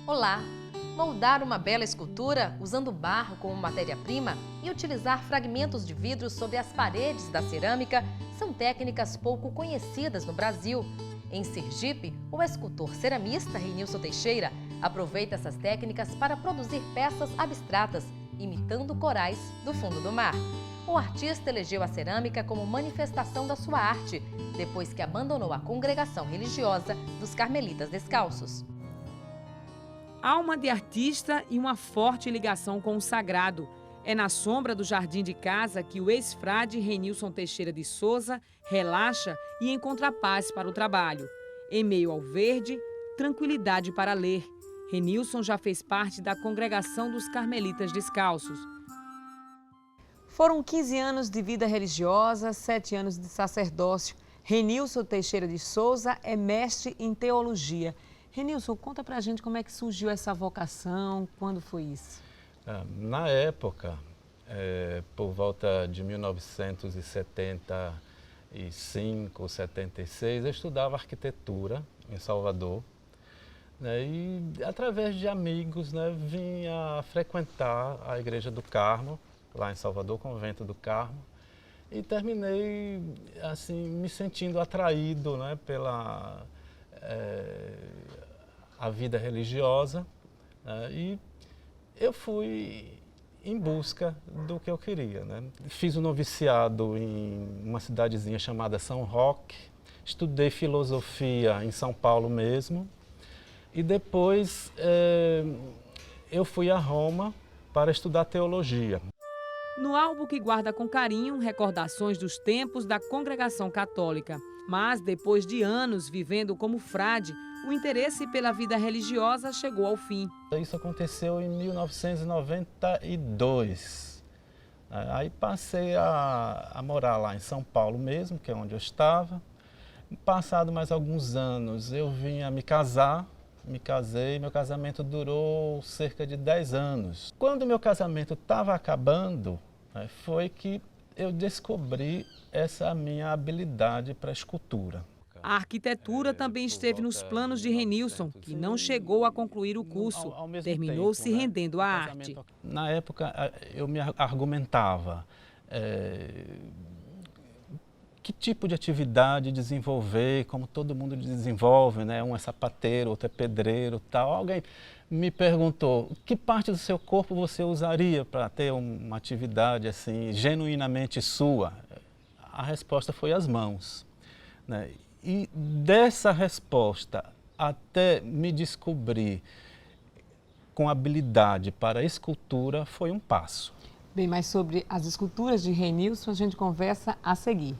Olá! Moldar uma bela escultura usando barro como matéria-prima e utilizar fragmentos de vidro sobre as paredes da cerâmica são técnicas pouco conhecidas no Brasil. Em Sergipe, o escultor ceramista Reinilson Teixeira aproveita essas técnicas para produzir peças abstratas, imitando corais do fundo do mar. O artista elegeu a cerâmica como manifestação da sua arte, depois que abandonou a congregação religiosa dos Carmelitas Descalços. Alma de artista e uma forte ligação com o sagrado. É na sombra do jardim de casa que o ex-frade Reinilson Teixeira de Souza relaxa e encontra paz para o trabalho. Em meio ao verde, tranquilidade para ler. Reinilson já fez parte da congregação dos Carmelitas Descalços. Foram 15 anos de vida religiosa, 7 anos de sacerdócio. Reinilson Teixeira de Souza é mestre em teologia. Reinilson, conta pra gente como é que surgiu essa vocação, quando foi isso? Na época, por volta de 1975, 76, eu estudava arquitetura em Salvador, né, e através de amigos, né, vinha frequentar a Igreja do Carmo, lá em Salvador, Convento do Carmo, e terminei assim, me sentindo atraído, né, pela a vida religiosa, né, e eu fui em busca do que eu queria, né. Fiz um noviciado em uma cidadezinha chamada São Roque, estudei filosofia em São Paulo mesmo, e depois eu fui a Roma para estudar teologia. No álbum que guarda com carinho recordações dos tempos da congregação católica. Mas depois de anos vivendo como frade, o interesse pela vida religiosa chegou ao fim. Isso aconteceu em 1992. Aí passei a morar lá em São Paulo mesmo, que é onde eu estava. Passado mais alguns anos, eu vim a me casar. Me casei, meu casamento durou cerca de 10 anos. Quando meu casamento estava acabando, foi que eu descobri essa minha habilidade para a escultura. A arquitetura também esteve nos planos de Reinilson, que não chegou a concluir o curso. Terminou se rendendo à arte. Na época, eu me argumentava. Que tipo de atividade desenvolver, como todo mundo desenvolve, né? Um é sapateiro, outro é pedreiro, tal. Alguém me perguntou, que parte do seu corpo você usaria para ter uma atividade assim, genuinamente sua? A resposta foi as mãos, né? E dessa resposta até me descobrir com habilidade para a escultura foi um passo. Bem, mas sobre as esculturas de Reinilson a gente conversa a seguir.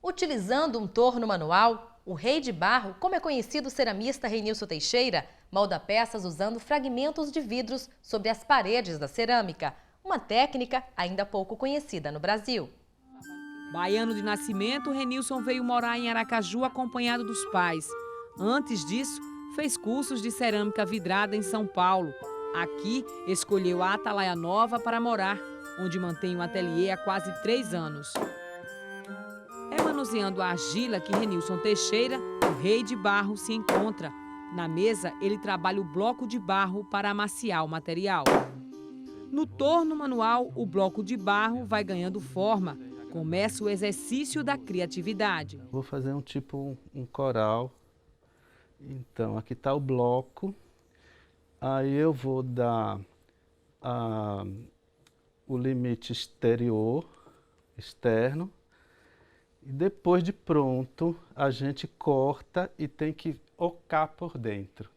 Utilizando um torno manual, o rei de barro, como é conhecido o ceramista Reinilson Teixeira, molda peças usando fragmentos de vidros sobre as paredes da cerâmica, uma técnica ainda pouco conhecida no Brasil. Baiano de nascimento, Reinilson veio morar em Aracaju acompanhado dos pais. Antes disso, fez cursos de cerâmica vidrada em São Paulo. Aqui, escolheu a Atalaia Nova para morar, onde mantém um ateliê há quase 3 anos. É manuseando a argila que Reinilson Teixeira, o rei de barro, se encontra. Na mesa, ele trabalha o bloco de barro para amaciar o material. No torno manual, o bloco de barro vai ganhando forma. Começa o exercício da criatividade. Vou fazer um coral. Então, aqui está o bloco. Aí eu vou dar o limite externo. E depois de pronto, a gente corta e tem que ocar por dentro.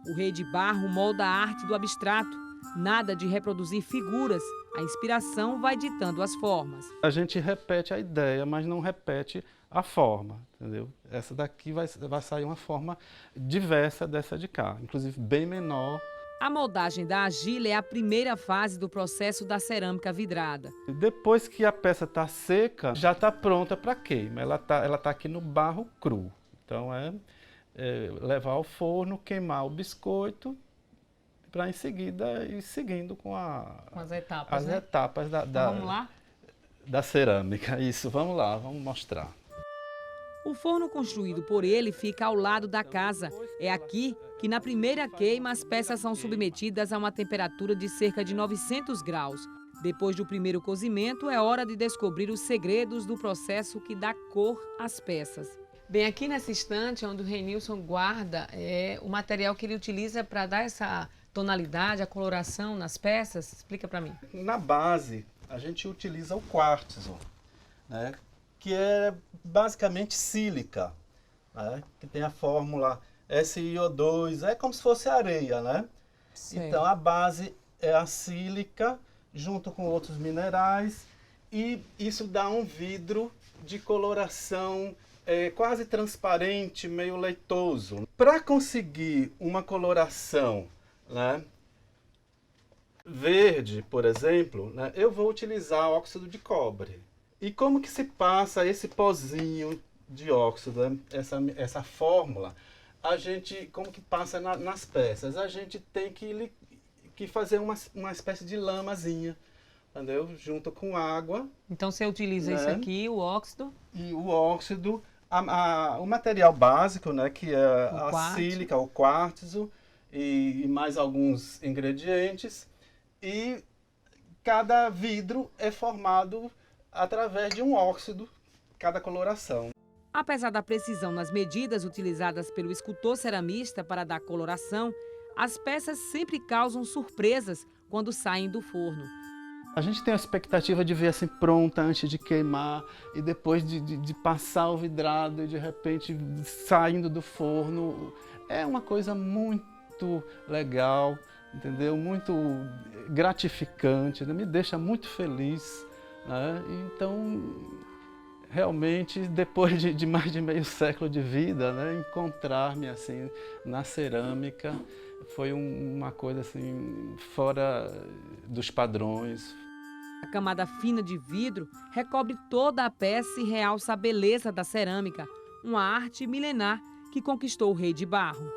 O rei de barro molda a arte do abstrato. Nada de reproduzir figuras. A inspiração vai ditando as formas. A gente repete a ideia, mas não repete a forma, entendeu? Essa daqui vai sair uma forma diversa dessa de cá, inclusive bem menor. A moldagem da argila é a primeira fase do processo da cerâmica vidrada. Depois que a peça está seca, já está pronta para queima. Ela tá aqui no barro cru. Então levar ao forno, queimar o biscoito para em seguida ir seguindo com as etapas, as né? etapas Então, vamos lá? da cerâmica. Isso, vamos lá, vamos mostrar. O forno construído por ele fica ao lado da casa. É aqui que, na primeira queima, as peças são submetidas a uma temperatura de cerca de 900 graus. Depois do primeiro cozimento, é hora de descobrir os segredos do processo que dá cor às peças. Bem, aqui nessa estante onde o Renilson guarda o material que ele utiliza para dar essa tonalidade, a coloração nas peças, explica para mim. Na base, a gente utiliza o quartzo, né? Que é basicamente sílica, né? Que tem a fórmula SiO2, é como se fosse areia, né? Certo. Então a base é a sílica, junto com outros minerais, e isso dá um vidro de coloração quase transparente, meio leitoso. Para conseguir uma coloração, né, verde, por exemplo, né, eu vou utilizar óxido de cobre. E como que se passa esse pozinho de óxido, né, essa fórmula, a gente, como que passa nas peças? A gente tem que fazer uma espécie de lamazinha, entendeu? Junto com água. Então você utiliza, né, isso aqui, o óxido. E o óxido, o material básico, né, que é a sílica, o quartzo e mais alguns ingredientes. E cada vidro é formado através de um óxido, cada coloração. Apesar da precisão nas medidas utilizadas pelo escultor ceramista para dar coloração, as peças sempre causam surpresas quando saem do forno. A gente tem a expectativa de ver assim pronta antes de queimar e depois de passar o vidrado e de repente saindo do forno. É uma coisa muito legal, entendeu? Muito gratificante, né? Me deixa muito feliz, né? Então, realmente, depois de mais de meio século de vida, né, encontrar-me assim na cerâmica foi uma coisa assim fora dos padrões. A camada fina de vidro recobre toda a peça e realça a beleza da cerâmica, uma arte milenar que conquistou o Rei de Barro.